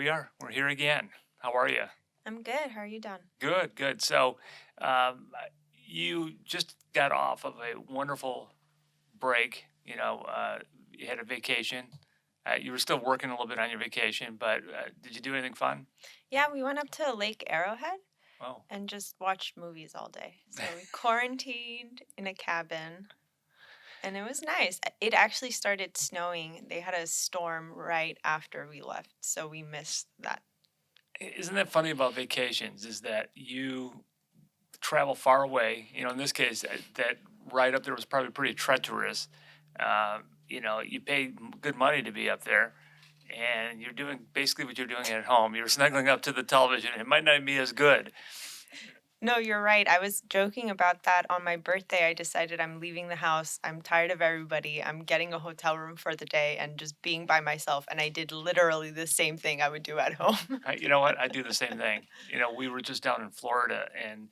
we are. We're here again. How are you? I'm good. How are you doing? Good, good. So, um, you just got off of a wonderful break. You had a vacation. You were still working a little bit on your vacation, but did you do anything fun? Yeah, we went up to Lake Arrowhead Oh, and just watched movies all day. So we quarantined in a cabin and it was nice. It actually started snowing. They had a storm right after we left, so we missed that. isn't that funny about vacations? Is that you travel far away? In this case, that ride up there was probably pretty treacherous. You pay good money to be up there, and you're doing basically what you're doing at home. You're snuggling up to the television. It might not be as good. No, you're right. I was joking about that on my birthday. I decided I'm leaving the house. I'm tired of everybody. I'm getting a hotel room for the day and just being by myself. And I did literally the same thing I would do at home. You know what? I do the same thing. We were just down in Florida, and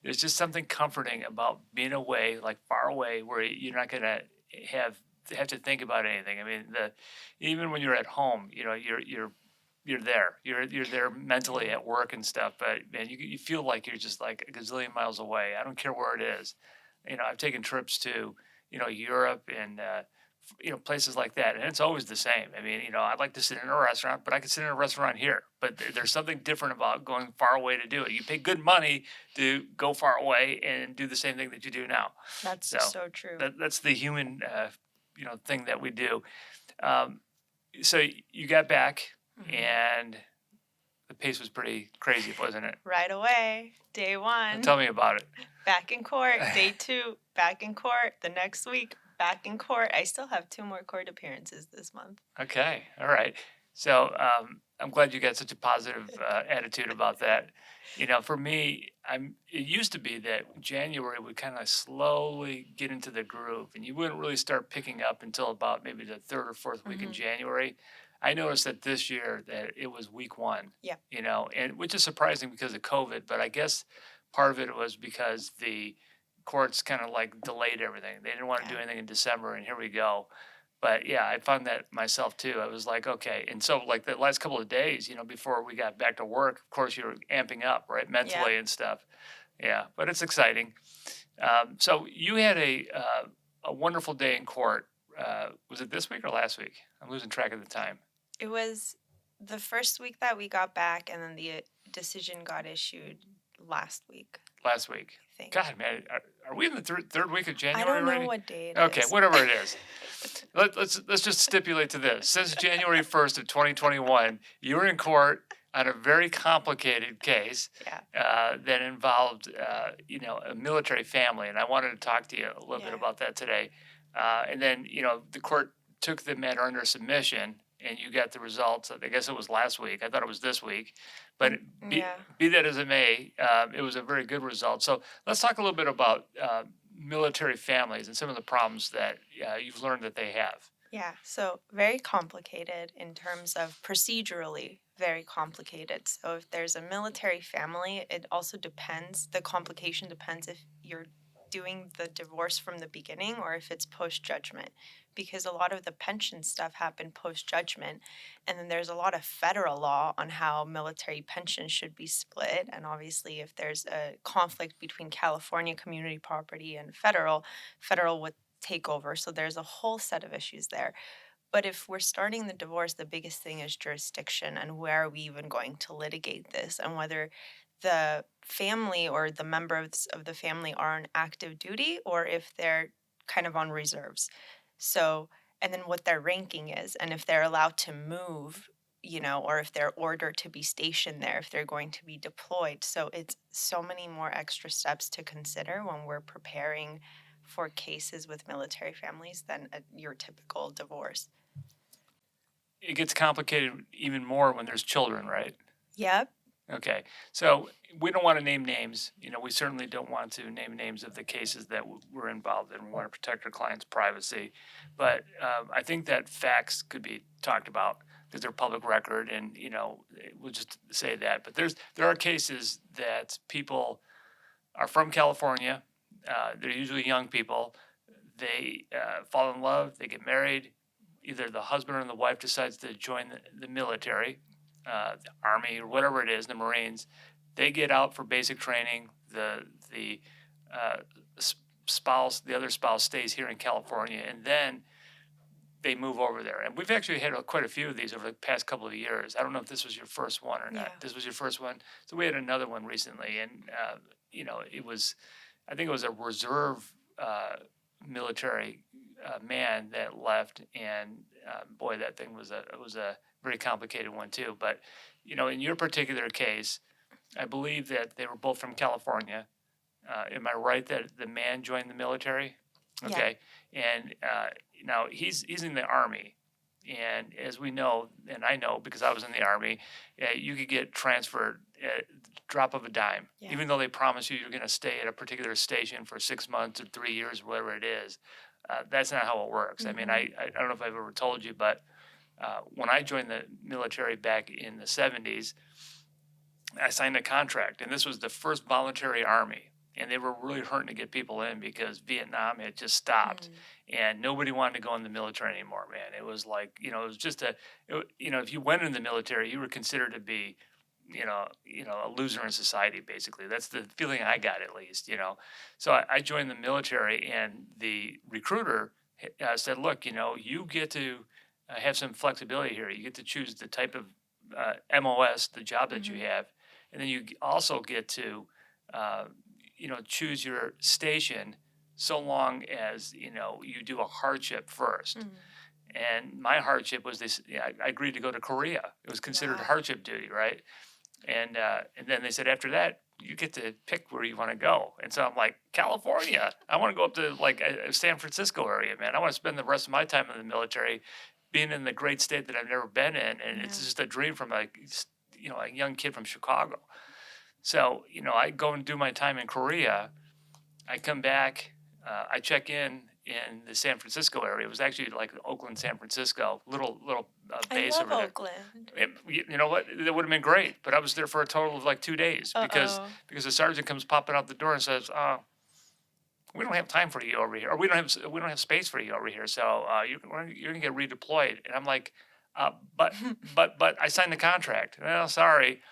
there's just something comforting about being away, like far away, where you're not gonna have have to think about anything. I mean, the even when you're at home, you're there. You're there mentally Yeah. at work and stuff. But man, you feel like you're just like a gazillion miles away. I don't care where it is. I've taken trips to Europe and places like that, and it's always the same. I mean, I'd like to sit in a restaurant, but I could sit in a restaurant here. But there's something different about going far away to do it. You pay good money to go far away and do the same thing that you do now. That's So so true. that's the human thing that we do. Um, so you got back, Mhm. and the pace was pretty crazy, wasn't it? Right away. Day Tell one, me about back in court. it. Day two, back in court. The next week, back in court. I still have two more court appearances this month. Okay, all right. So I'm glad you got such a positive attitude about that. For me, It used to be that January would kind of slowly get into the groove, and you wouldn't really start picking up until about maybe the third or fourth week in Hmm. January. I noticed that this year that it was week one. Yeah. And which is surprising because of COVID, but I guess part of it was because the courts kind of like delayed everything. They didn't want to do Yeah. anything in December, and here we go. But yeah, I found that myself too. I was like, okay. And so like the last couple of days, before we got back to work, of course you're amping up, right? Yeah. Mentally and stuff. Yeah, but it's exciting. So you had a wonderful day in court. Was it this week or last week? I'm losing track of the time. It was the first week that we got back, and then the decision got issued last week, Last week. I think. God, man, are we in the third week of I January don't know already? what day it Okay, is. whatever it is. Let's just stipulate to this. Since January 1st of 2021, you were in court on a very complicated case Yeah. that involved, a military family, and I wanted to talk to you a little bit Yeah. about that today. And then, the court took the matter under submission, and you got the results. I guess it was last week. I thought it was this week, but be Yeah. be that as it may, it was a very good result. So let's talk a little bit about military families and some of the problems that you've learned that they have. Yeah. So very complicated in terms of procedurally, very complicated. So if there's a military family, it also depends. The complication depends if you're doing the divorce from the beginning or if it's post judgment, because a lot of the pension stuff happened post judgment. And then there's a lot of federal law on how military pensions should be split. And obviously, if there's a conflict between California community property and federal would take over. So there's a whole set of issues there. But if we're starting the divorce, the biggest thing is jurisdiction and where are we even going to litigate this and whether the family or the members of the family are on active duty or if they're kind of on reserves. So, and then what their ranking is and if they're allowed to move, or if they're ordered to be stationed there, if they're going to be deployed. So it's so many more extra steps to consider when we're preparing for cases with military families than your typical divorce. It gets complicated even more when there's children, right? Yep. Okay, so we don't want to name names. We certainly don't want to name names of the cases that we're involved in. We want to protect our clients' privacy, but I think that facts could be talked about because they're public record, and we'll just say that. But there are cases that people are from California. They're usually young people. They fall in love. They get married. Either the husband or the wife decides to join the military. the Army or whatever it is, the Marines, they get out for basic training. The uh, spouse, the other spouse, stays here in California, and then they move over there. And we've actually had quite a few of these over the past couple of years. I don't know if this was your first one or not. Yeah. This was your first one. So we had another one recently, and it was, I think it was a reserve military man that left, and boy, that thing was a very complicated one too. But in your particular case, I believe that they were both from California. Am I right that the man joined the military? Yeah. Okay, and now he's in the Army, and as we know, and I know because I was in the Army, you could get transferred at the drop of a dime, Yeah. even though they promise you you're going to stay at a particular station for 6 months or 3 years, whatever it is. That's not how it works. I mean, Mhm. I don't know if I've ever told you, but when I joined the military back in the 70s, I signed a contract, and this was the first voluntary Army. And they were really hurting to get people in because Vietnam had just stopped, and nobody wanted to go in the military anymore. Man, it was like it was just if you went in the military, you were considered to be, a loser in society. Basically, that's the feeling I got at least. So I joined the military, and the recruiter said, "Look, you get to have some flexibility here. You get to choose the type of MOS, the job that you Mhm. have, and then you also get to." Choose your station so long as you do a hardship first. Mhm. And my hardship was this: I agreed to go to Korea. It was considered Wow. hardship duty, right? And then they said after that you get to pick where you want to go. And so I'm like, California. I want to go up to like San Francisco area, man. I want to spend the rest of my time in the military, being in the great state that I've never been in, and it's Yeah. just a dream from a young kid from Chicago. So, I go and do my time in Korea. I come back, I check in the San Francisco area. It was actually like Oakland, San Francisco, little I base love over there. Oakland. You know what? That would have been great, but I was there for a total of like 2 days because Uh-oh. the sergeant comes popping out the door and says, "We don't have time for you over here, or we don't have space for you over here. So you're gonna get redeployed." And I'm like, "But but I signed the contract." Well, sorry.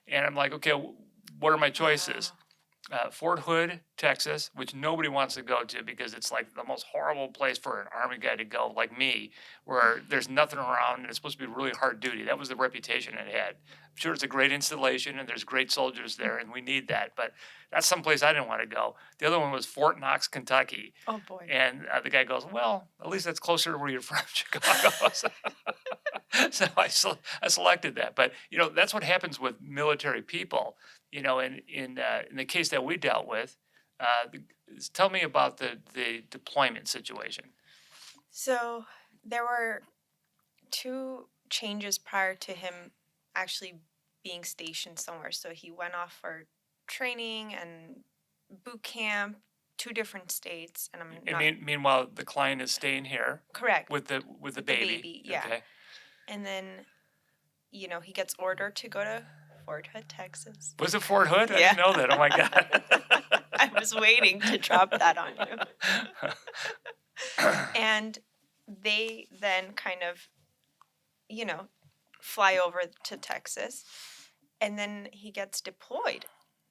And I'm like, "Okay, what are my choices?" Wow. Fort Hood, Texas, which nobody wants to go to because it's like the most horrible place for an Army guy to go, like me, where there's nothing around and it's supposed to be really hard duty. That was the reputation it had. I'm sure it's a great installation and there's great soldiers there and we need that, but that's someplace I didn't want to go. The other one was Fort Knox, Kentucky. Oh boy. And the guy goes, "Well, at least that's closer to where you're from, Chicago." So I selected that. But that's what happens with military people. In the case that we dealt with, tell me about the deployment situation. So there were two changes prior to him actually being stationed somewhere. So he went off for training and boot camp, two different states, and I'm And not meanwhile, the client is staying here correct. with the The baby. baby, yeah. Okay. And then, he gets ordered to go to Fort Hood, Texas. Was it Fort Hood? I Yeah. didn't know that. Oh my God. I was waiting to drop that on you. And they then kind of, fly over to Texas. And then he gets deployed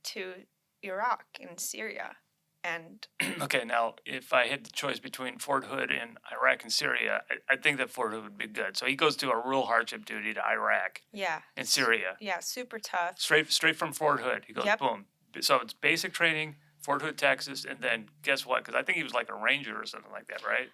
to Iraq and Syria. And Okay, now if I had the choice between Fort Hood and Iraq and Syria, I think that Fort Hood would be good. So he goes to a real hardship duty to Iraq yeah, and Syria, yeah, super tough. straight from Fort Hood. He goes Yep. boom. So it's basic training, Fort Hood, Texas, and then guess what? Because I think he was like a ranger or something like that, right?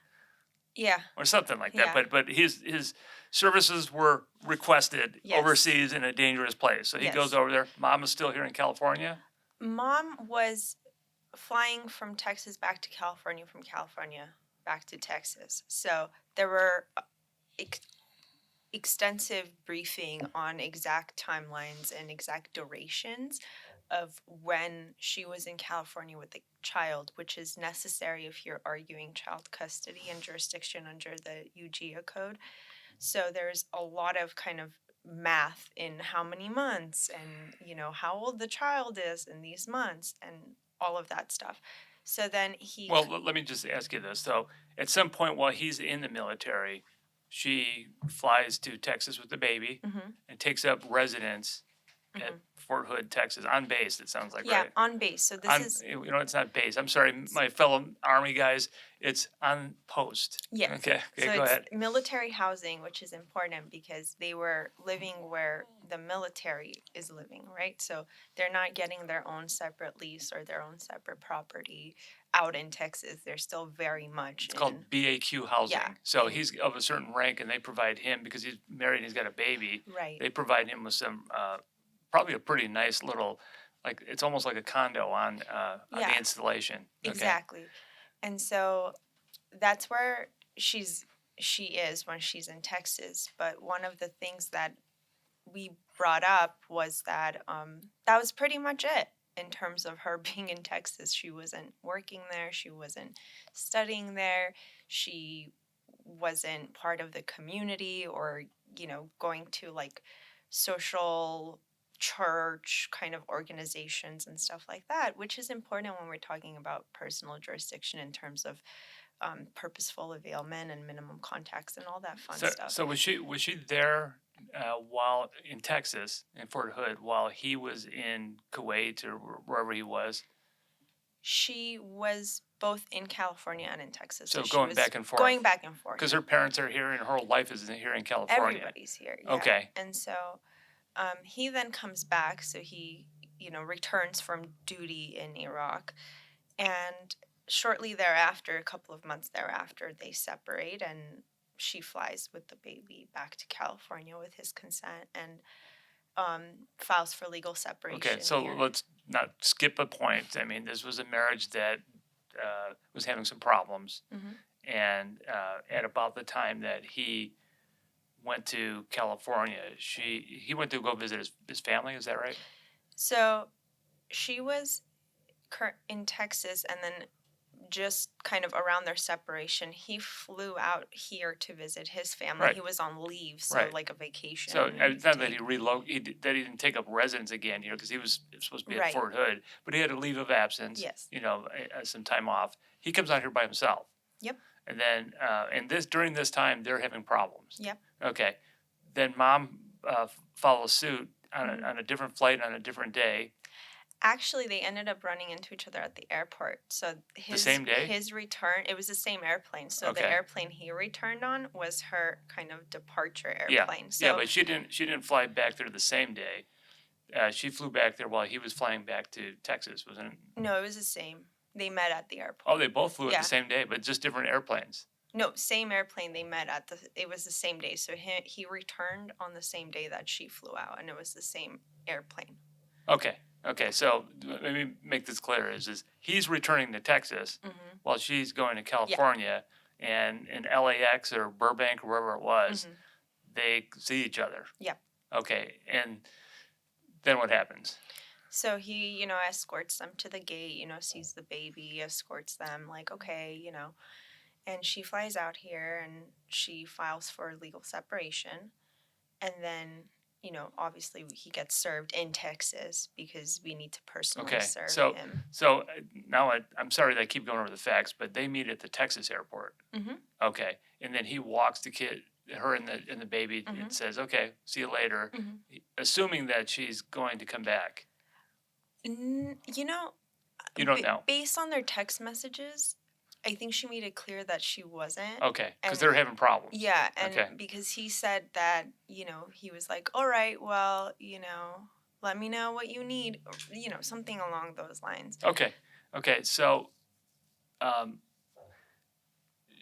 Yeah, Or something like that. Yeah. But his services were requested Yes. overseas in a dangerous place. So he Yes. goes over there. Mom is still here in California. Mom was flying from Texas back to California, from California back to Texas. So there were extensive briefing on exact timelines and exact durations of when she was in California with the child, which is necessary if you're arguing child custody and jurisdiction under the UGA code. So there's a lot of kind of math in how many months and how old the child is in these months and all of that stuff. So then he Well, let me just ask you this. So at some point while he's in the military, she flies to Texas with the baby Mm-hmm. and takes up residence at Mm-hmm. Fort Hood, Texas, on base. It sounds like Yeah, right. on base. So this is It's not base. I'm sorry, my fellow Army guys. It's on post. yes. Okay, So go it's ahead. military housing, which is important because they were living where the military is living, right? So they're not getting their own separate lease or their own separate property out in Texas. They're still very much It's in called BAQ housing. Yeah, So and- he's of a certain rank, and they provide him because he's married and he's got a baby. right. They provide him with some, probably a pretty nice little, like it's almost like a condo on the Yeah. installation. Okay. Exactly. And so that's where she is when she's in Texas. But one of the things that we brought up was that that was pretty much it in terms of her being in Texas. She wasn't working there, she wasn't studying there, she wasn't part of the community or, going to like social church kind of organizations and stuff like that, which is important when we're talking about personal jurisdiction in terms of purposeful availment and minimum contacts and all that fun stuff. So was she there while in Texas in Fort Hood while he was in Kuwait or wherever he was? She was both in California and in Texas. So she going was back and forth. Going back and forth. Because her parents are here and her whole life is here in California. Everybody's here. Yeah. Okay. And so he then comes back. So he, returns from duty in Iraq. And shortly thereafter, a couple of months thereafter, they separate and she flies with the baby back to California with his consent and files for legal separation. Okay, so here. let's not skip a point. I mean, this was a marriage that was having some problems, Mhm. and at about the time that he went to California, he went to go visit his family. Is that right? So she was in Texas, and then just kind of around their separation, he flew out here to visit his family. Right. He was on leave, so Right. like a vacation. So it's not that that he didn't take up residence again here because he was supposed to be at Right. Fort Hood, but he had a leave of absence. Yes. Some time off. He comes out here by himself. Yep. And then during this time they're having problems. Yep. Okay. Then mom follows suit on Mhm. on a different flight on a different day. Actually, they ended up running into each other at the airport. So Same day? his return, it was the same airplane. So Okay. the airplane he returned on was her kind of departure Yeah. airplane. So Yeah, but she didn't fly back there the same day. She flew back there while he was flying back to Texas, wasn't it? no, it was the same. They met at the airport. Oh, they both flew at Yeah. the same day, but just different airplanes. No, same airplane they met at it was the same day. So he returned on the same day that she flew out, and it was the same airplane. Okay. So let me make this clear: is he's returning to Texas Mm-hmm. while she's going to California, and in LAX or Burbank or wherever it was, Mm-hmm. they see each other. Yep. Okay, and then what happens? So he, escorts them to the gate, sees the baby, escorts them, like, okay, and she flies out here and she files for legal separation. And then, obviously he gets served in Texas because we need to personally Okay, serve so- him. So now I'm sorry that I keep going over the facts, but they meet at the Texas airport. Mhm. Okay, and then he walks her and the baby, Mhm. and says, "Okay, see you later," Mhm. assuming that she's going to come back. You You don't know. Based on their text messages, I think she made it clear that she wasn't. Okay, because And- they're having problems. Yeah, and Okay. because he said that, he was like, all right, well, let me know what you need, or, something along those lines. Okay. So,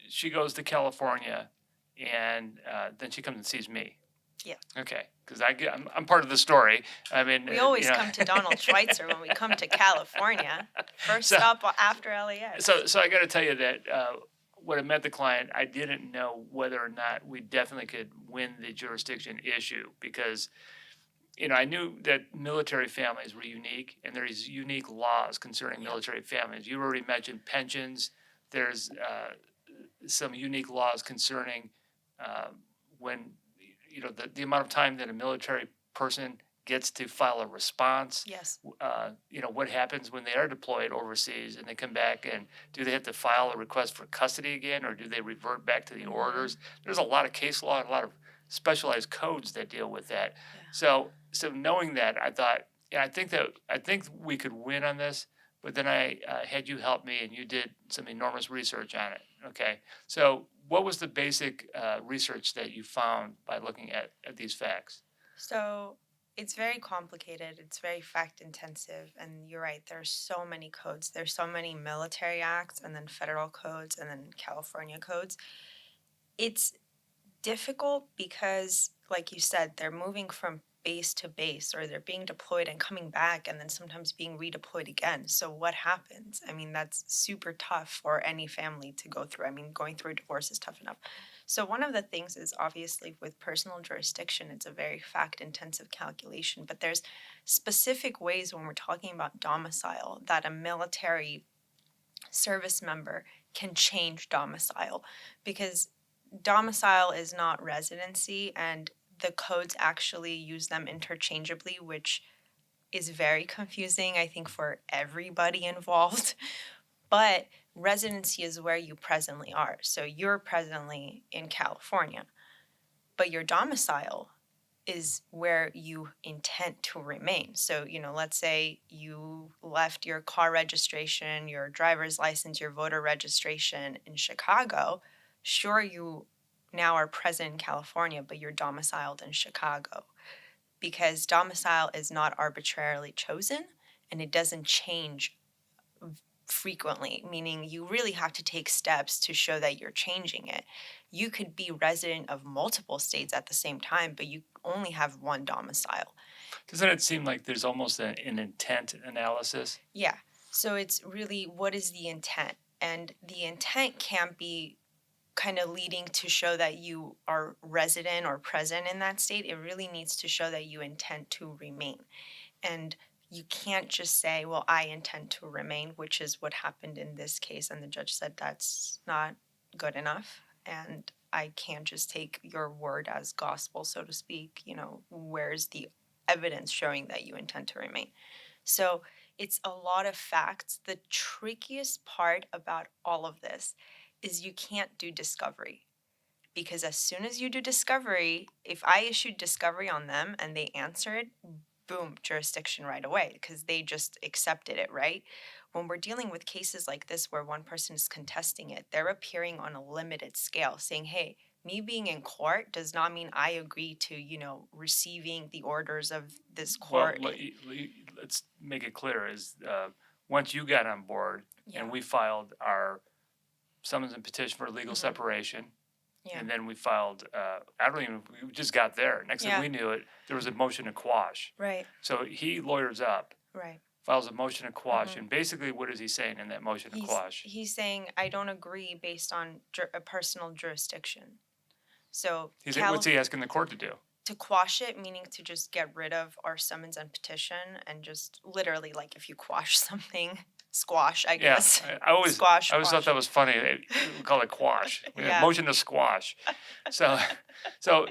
she goes to California, and then she comes and sees me. Yeah. Okay, because I'm part of the story. I mean, We always come to Donald Schweitzer when we come to California. First So- stop after LAX. So I got to tell you that when I met the client, I didn't know whether or not we definitely could win the jurisdiction issue because, I knew that military families were unique and there's unique laws concerning Yeah. military families. You already mentioned pensions. There's some unique laws concerning when, the amount of time that a military person gets to file a response? Yes. What happens when they are deployed overseas and they come back, and do they have to file a request for custody again, or do they revert back to the orders? There's a lot of case law and a lot of specialized codes that deal with that. Yeah. So knowing that, I thought, yeah, I think we could win on this. But then I had you help me, and you did some enormous research on it. Okay, so what was the basic research that you found by looking at these facts? So it's very complicated. It's very fact intensive. And you're right, there's so many codes. There's so many military acts and then federal codes and then California codes. It's difficult because, like you said, they're moving from base to base, or they're being deployed and coming back and then sometimes being redeployed again. So what happens? I mean, that's super tough for any family to go through. I mean, going through a divorce is tough enough. So one of the things is, obviously, with personal jurisdiction, it's a very fact intensive calculation, but there's specific ways when we're talking about domicile that a military service member can change domicile, because domicile is not residency, and the codes actually use them interchangeably, which is very confusing, I think, for everybody involved. But residency is where you presently are. So you're presently in California, but your domicile is where you intend to remain. So, let's say you left your car registration, your driver's license, your voter registration in Chicago. Sure, you now are present in California, but you're domiciled in Chicago, because domicile is not arbitrarily chosen and it doesn't change frequently, meaning you really have to take steps to show that you're changing it. You could be resident of multiple states at the same time, but you only have one domicile. Doesn't it seem like there's almost an intent analysis? Yeah. So it's really, what is the intent? And the intent can't be kind of leading to show that you are resident or present in that state. It really needs to show that you intend to remain. And you can't just say, well, I intend to remain, which is what happened in this case. And the judge said that's not good enough. And I can't just take your word as gospel, so to speak. Where's the evidence showing that you intend to remain? So it's a lot of facts. The trickiest part about all of this is you can't do discovery. Because as soon as you do discovery, if I issued discovery on them and they answered, boom, jurisdiction right away, because they just accepted it, right? When we're dealing with cases like this where one person is contesting it, they're appearing on a limited scale, saying, hey, me being in court does not mean I agree to, receiving the orders of this court. Well, let's make it clear, is once you got on board Yeah. and we filed our summons and petition for legal Mhm. separation, Yeah. and then we filed, we just got there. Next Yeah. thing we knew it, there was a motion to quash. Right, So he lawyers up, right. files a motion to quash, Mhm. and basically what is he saying in that motion to quash? He's saying, I don't agree based on a personal jurisdiction. So What's he asking the court to do? to quash it, meaning to just get rid of our summons and petition, and just literally, like, if you quash something, squash, I Yeah, guess. I always Squash, thought quash. that was funny. We call it quash. Yeah. Motion to squash. So, so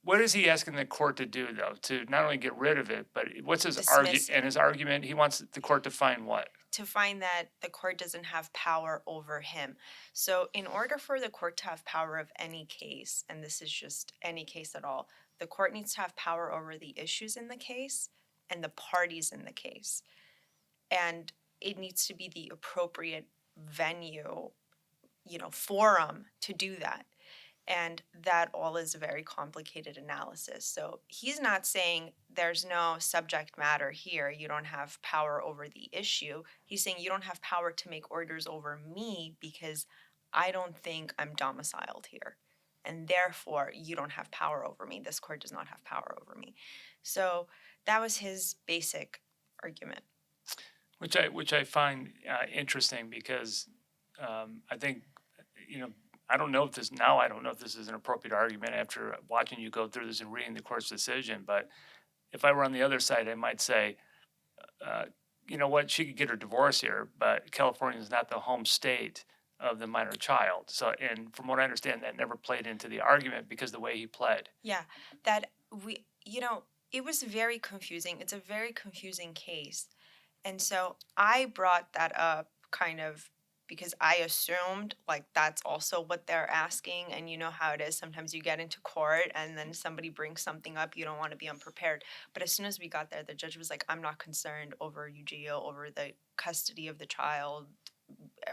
what is he asking the court to do, though? To not only get rid of it, but what's his Dismiss argument? And his argument, he wants the court to find what? To find that the court doesn't have power over him. So, in order for the court to have power of any case, and this is just any case at all, the court needs to have power over the issues in the case and the parties in the case. And it needs to be the appropriate venue, forum to do that. And that all is a very complicated analysis. So he's not saying there's no subject matter here, you don't have power over the issue. He's saying you don't have power to make orders over me because I don't think I'm domiciled here. And therefore, you don't have power over me. This court does not have power over me. So that was his basic argument. Which I find interesting, because I think, I don't know if this is an appropriate argument after watching you go through this and reading the court's decision. But if I were on the other side, I might say, you know what, she could get her divorce here, but California is not the home state of the minor child. So, and from what I understand, that never played into the argument because the way he pled. Yeah, that it was very confusing. It's a very confusing case. And so I brought that up kind of because I assumed like that's also what they're asking. And you know how it is. Sometimes you get into court and then somebody brings something up. You don't want to be unprepared. But as soon as we got there, the judge was like, I'm not concerned over UGO, over the custody of the child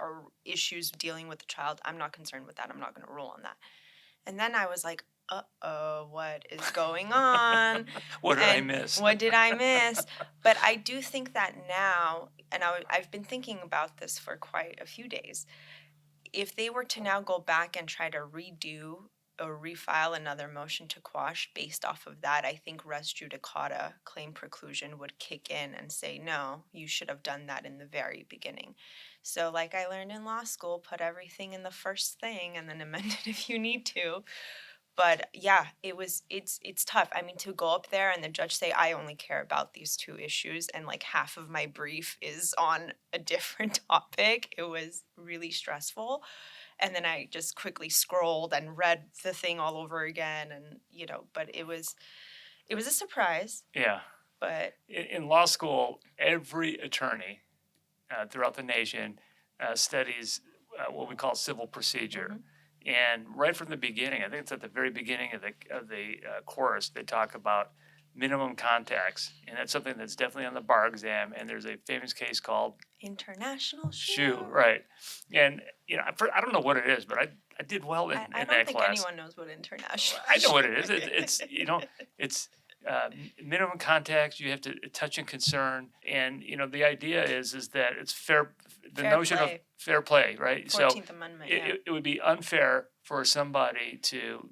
or issues dealing with the child. I'm not concerned with that. I'm not going to rule on that. And then I was like, uh-oh, what is going on? What did I And miss? what did I miss? But I do think that now, and I've been thinking about this for quite a few days, if they were to now go back and try to redo or refile another motion to quash based off of that, I think res judicata claim preclusion would kick in and say, no, you should have done that in the very beginning. So, like I learned in law school, put everything in the first thing and then amend it if you need to. But yeah, it's tough. I mean, to go up there and the judge say, I only care about these two issues, and like half of my brief is on a different topic. It was really stressful. And then I just quickly scrolled and read the thing all over again, and but it was a surprise. Yeah. But In law school, every attorney throughout the nation studies what we call civil procedure. Mhm. And right from the beginning, I think it's at the very beginning of the course, they talk about minimum contacts, and that's something that's definitely on the bar exam. And there's a famous case called international Shoe, shoe. right? And I don't know what it is, but I did well in, I in don't that think class. anyone knows what international. I know what it is. It's minimum contacts. You have to touch and concern, and the idea is that it's fair. The Fair notion play. of fair play, right? So 14th Amendment. Yeah. it would be unfair for somebody to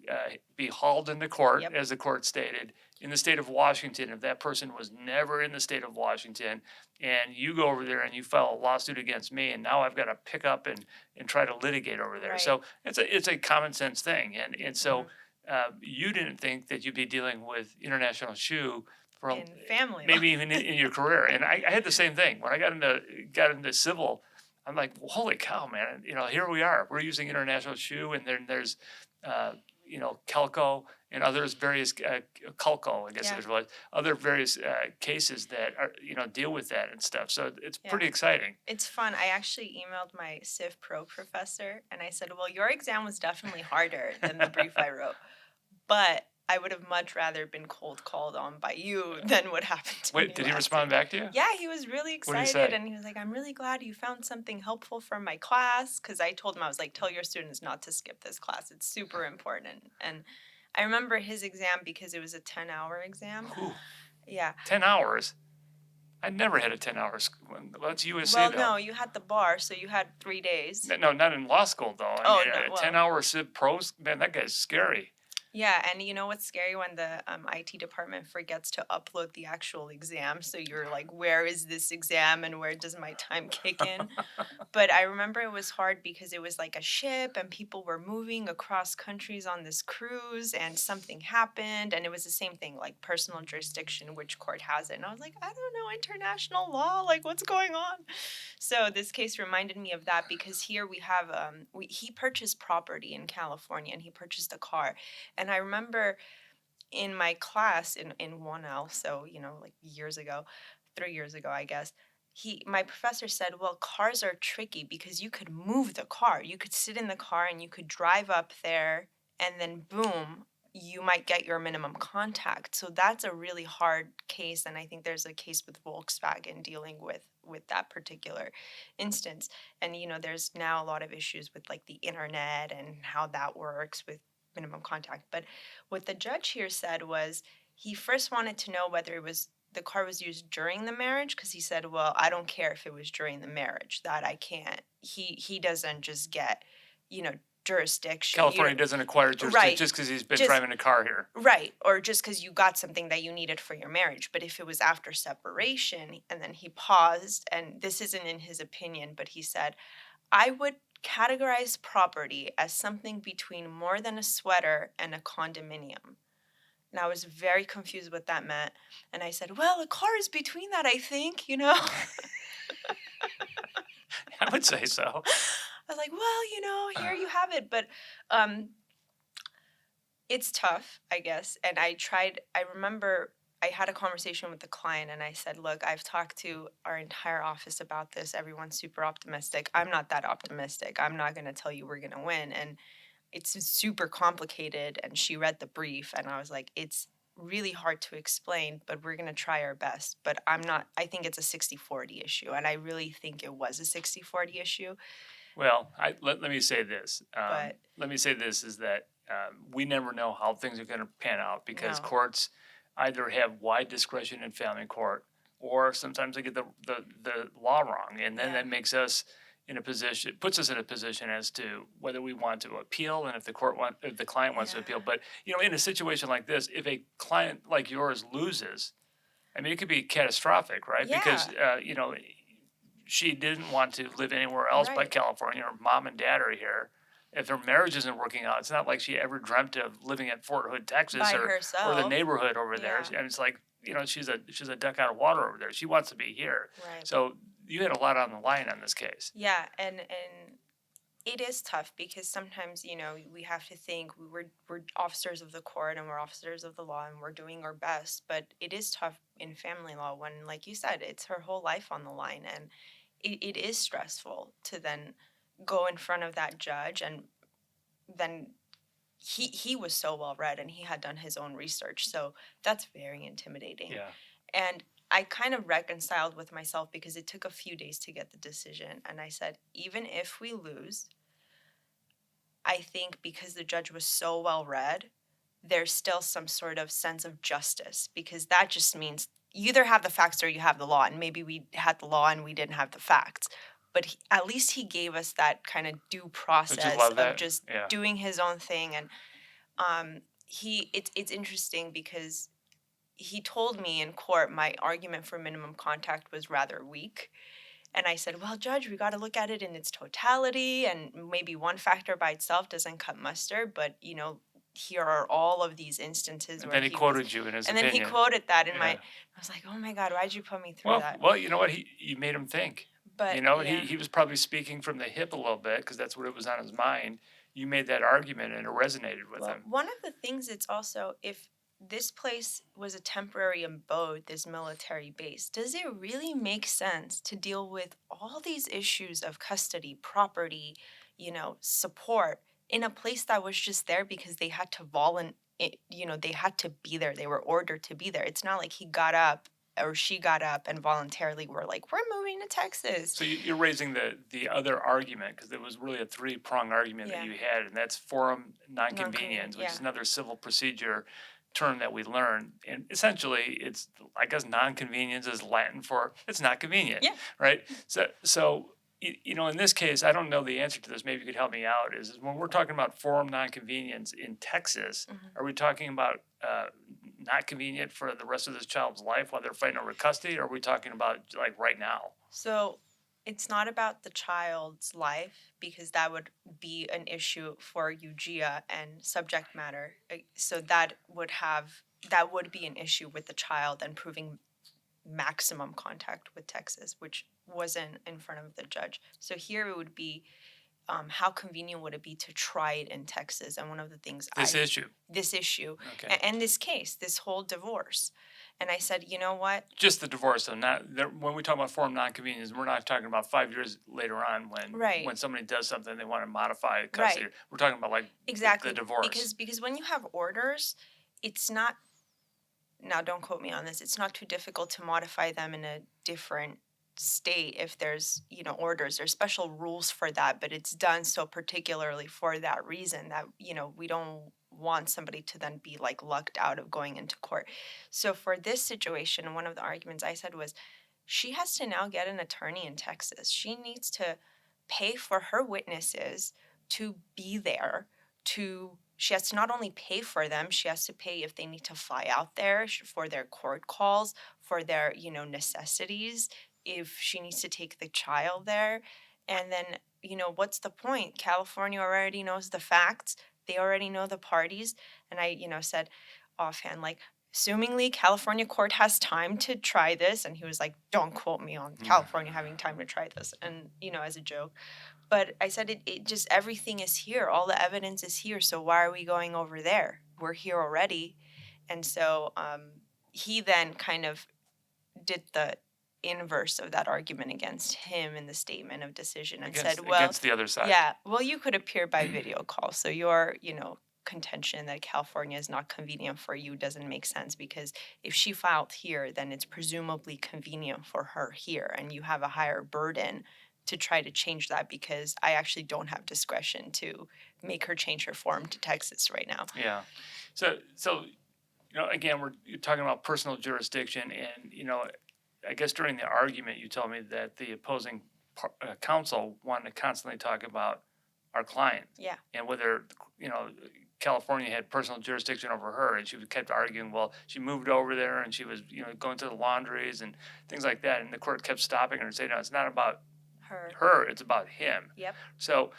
be hauled into court, Yep. as the court stated, in the state of Washington, if that person was never in the state of Washington, and you go over there and you file a lawsuit against me, and now I've got to pick up and try to litigate over there. Right. So it's a common sense thing, and so Mhm. you didn't think that you'd be dealing with international shoe for In family law. maybe even in your career. And I had the same thing when I got into civil. I'm like, well, holy cow, man! Here we are. We're using international shoe, and then there's, Kelco and others various Culco, I guess Yeah. it was other various cases that are deal with that and stuff. So it's Yeah. pretty exciting. It's fun. I actually emailed my Civ Pro professor and I said, well, your exam was definitely harder than the brief I wrote, but I would have much rather been cold called on by you than what happened to me. Wait, did he last respond year. back to you? Yeah, he was really What did he excited say? and he was like, I'm really glad you found something helpful from my class, because I told him, I was like, tell your students not to skip this class. It's super important. And I remember his exam because it was a 10-hour exam. Ooh, Yeah. 10 hours. I never had a 10 hours. Well, that's USC Well, though. no, you had the bar, so you had 3 days. No, not in law school though. I Oh, mean, no, a 10-hour Civ Pros, man, that guy's scary. Yeah, and you know what's scary when the IT department forgets to upload the actual exam, so you're like, where is this exam and where does my time kick in? But I remember it was hard because it was like a ship and people were moving across countries on this cruise and something happened and it was the same thing, like personal jurisdiction, which court has it. And I was like, I don't know, international law, like what's going on? So this case reminded me of that because here we have he purchased property in California and he purchased a car. And I remember in my class in 1L, so like years ago, 3 years ago, I guess, my professor said, well, cars are tricky because you could move the car. You could sit in the car and you could drive up there and then boom, you might get your minimum contact. So that's a really hard case. And I think there's a case with Volkswagen dealing with that particular instance. And there's now a lot of issues with like the internet and how that works with minimum contact. But what the judge here said was he first wanted to know whether the car was used during the marriage, because he said, well, I don't care if it was during the marriage, that I can't. He doesn't just get, jurisdiction. California doesn't acquire jurisdiction Right. just because he's been Just- driving a car here. Right, or just because you got something that you needed for your marriage. But if it was after separation, and then he paused, and this isn't in his opinion, but he said, I would categorize property as something between more than a sweater and a condominium. And I was very confused what that meant. And I said, well, a car is between that, I think, I would say so. I was like, well, here you have it. But It's tough, I guess. And I remember I had a conversation with the client and I said, look, I've talked to our entire office about this. Everyone's super optimistic. I'm not that optimistic. I'm not going to tell you we're going to win. And it's super complicated. And she read the brief and I was like, it's really hard to explain, but we're going to try our best. But I think it's a 60-40 issue. And I really think it was a 60-40 issue. Well, let me say this. But Let me say this is that we never know how things are going to pan out because No. courts either have wide discretion in family court or sometimes they get the law wrong. And then Yeah. that makes us in a position, puts us in a position as to whether we want to appeal and if if the client wants to Yeah. appeal. But, in a situation like this, if a client like yours loses, I mean, it could be catastrophic, right? Because, she didn't want to live anywhere else but Right. California. Her mom and dad are here. If their marriage isn't working out, it's not like she ever dreamt of living at Fort Hood, Texas, By or the herself. neighborhood over there. Yeah. And it's like, she's a duck out of water over there. She wants to be here. Right. So you had a lot on the line on this case. Yeah, and it is tough because sometimes we have to think we're officers of the court and we're officers of the law and we're doing our best, but it is tough in family law when, like you said, it's her whole life on the line, and it is stressful to then go in front of that judge, and then he was so well read and he had done his own research, so that's very intimidating. Yeah. And I kind of reconciled with myself because it took a few days to get the decision. And I said, even if we lose, I think because the judge was so well read, there's still some sort of sense of justice because that just means you either have the facts or you have the law. And maybe we had the law and we didn't have the facts. But at least he gave us that kind of due process love of that? just Yeah. doing his own thing. And it's interesting because he told me in court my argument for minimum contact was rather weak. And I said, well, Judge, we got to look at it in its totality, and maybe one factor by itself doesn't cut mustard, but here are all of these instances And where then he was, quoted you in his and then opinion. he quoted that in Yeah. I was like, oh my God, why'd you put me through Well, that? well, you know what? You made him think. But He was probably speaking from the hip a little bit because that's what it was on his mind. You made that argument and it resonated with him. one of the things, it's also, if this place was a temporary abode, this military base, does it really make sense to deal with all these issues of custody, property, support in a place that was just there because they had to they had to be there. They were ordered to be there. It's not like he got up or she got up and voluntarily were like, we're moving to Texas. So you're raising the other argument because it was really a three-pronged argument that Yeah. you had, and that's forum nonconvenience, which is yeah. another civil procedure term that we learned. And essentially, it's, I guess, nonconvenience is Latin for it's not convenient. Yeah. Right. So in this case, I don't know the answer to this. Maybe you could help me out. Is when we're talking about forum nonconvenience in Texas, Mhm. are we talking about not convenient for the rest of this child's life while they're fighting over custody, or are we talking about like right now? So it's not about the child's life because that would be an issue for UGIA and subject matter. So that would be an issue with the child and proving maximum contact with Texas, which wasn't in front of the judge. So here it would be, how convenient would it be to try it in Texas? And one of the things This issue. this issue Okay. and this case, this whole divorce. And I said, you know what? Just the divorce, though. When we talk about forum nonconvenience, we're not talking about 5 years later on when Right. when somebody does something they want to modify custody. Right. We're talking about like Exactly. the divorce. Because when you have orders, it's not, now don't quote me on this, it's not too difficult to modify them in a different state if there's, orders. There's special rules for that, but it's done so particularly for that reason that, we don't want somebody to then be like lucked out of going into court. So for this situation, one of the arguments I said was she has to now get an attorney in Texas. She needs to pay for her witnesses to be there, she has to not only pay for them, she has to pay if they need to fly out there for their court calls, for their, necessities, if she needs to take the child there. And then, what's the point? California already knows the facts. They already know the parties. And I, said offhand, like, assumingly California court has time to try this. And he was like, don't quote me on California having time to try this. And, as a joke. But I said, it just, everything is here. All the evidence is here. So why are we going over there? we're here already. And so he then kind of did the inverse of that argument against him in the statement of decision and said, well, against the other side. yeah, well, you could appear by video call. So your, contention that California is not convenient for you doesn't make sense, because if she filed here, then it's presumably convenient for her here, and you have a higher burden to try to change that, because I actually don't have discretion to make her change her form to Texas right now. Yeah. So again, you're talking about personal jurisdiction, and I guess during the argument you told me that the opposing counsel wanted to constantly talk about our client. Yeah. And whether California had personal jurisdiction over her, and she kept arguing, well, she moved over there and she was going to the laundries and things like that, and the court kept stopping her and saying, no, it's not about her, it's about him. Yep. So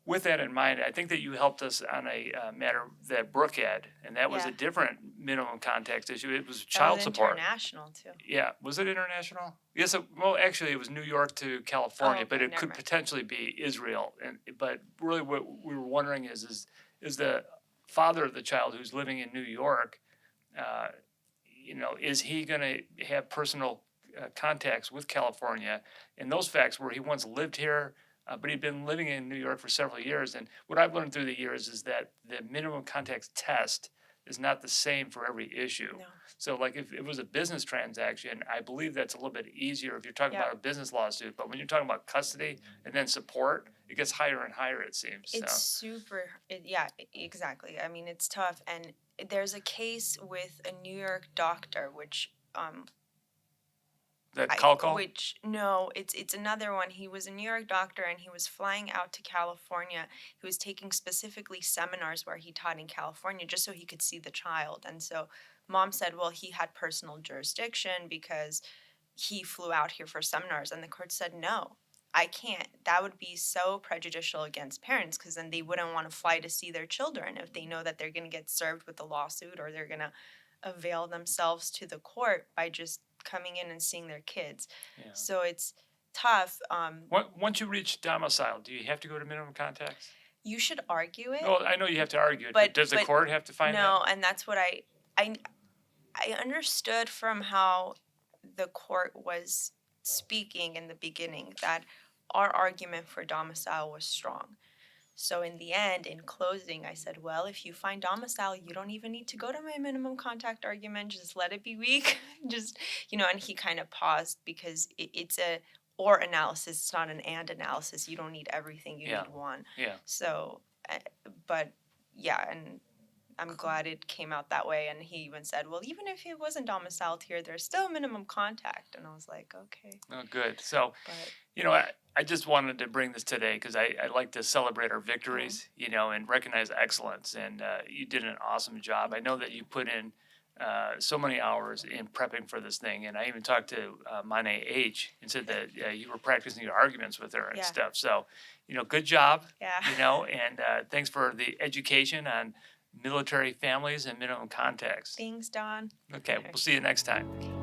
with that in mind, I think that you helped us on a matter that Brooke had, and that was Yeah. a different minimum context issue. It was child support. International too. Yeah, was it international? Yes. Well, actually, it was New York to California, but okay, it could never mind. potentially be Israel. But really, what we were wondering is the father of the child who's living in New York, is he going to have personal contacts with California? And those facts were he once lived here, but he'd been living in New York for several years. And what I've learned through the years is that the minimum contacts test is not the same for every issue. No. So like if it was a business transaction, I believe that's a little bit easier if you're talking Yeah. about a business lawsuit. But when you're talking about custody and then support, it gets higher and higher, it seems. It's exactly. I mean, it's tough. And there's a case with a New York doctor, which Calco? no, it's another one. He was a New York doctor, and he was flying out to California. He was taking specifically seminars where he taught in California just so he could see the child. And so mom said, well, he had personal jurisdiction because he flew out here for seminars. And the court said, no, I can't. That would be so prejudicial against parents, because then they wouldn't want to fly to see their children if they know that they're going to get served with a lawsuit, or they're going to avail themselves to the court by just coming in and seeing their kids. Yeah. So it's tough. Once you reach domicile, do you have to go to minimum contacts? You should argue it. Well, I know you have to argue it, but does the court have to find no, that? and that's what I understood from how the court was speaking in the beginning, that our argument for domicile was strong. So in the end, in closing, I said, well, if you find domicile, you don't even need to go to my minimum contact argument. Just let it be weak. Just, and he kind of paused, because it's a or analysis. It's not an and analysis. You don't need everything. You Yeah. need one. Yeah. So, but yeah, and I'm glad it came out that way. And he even said, well, even if it wasn't domiciled here, there's still minimum contact. And I was like, okay. Oh, good. So, But I just wanted to bring this today because I like to celebrate our victories, and recognize excellence. And you did an awesome job. I know that you put in so many hours in prepping for this thing. And I even talked to Mane H. and said that you were practicing your arguments with her and Yeah. stuff. So, good job, yeah. and thanks for the education on military families and minimum contacts. Thanks, Don. Okay, we'll see you next time.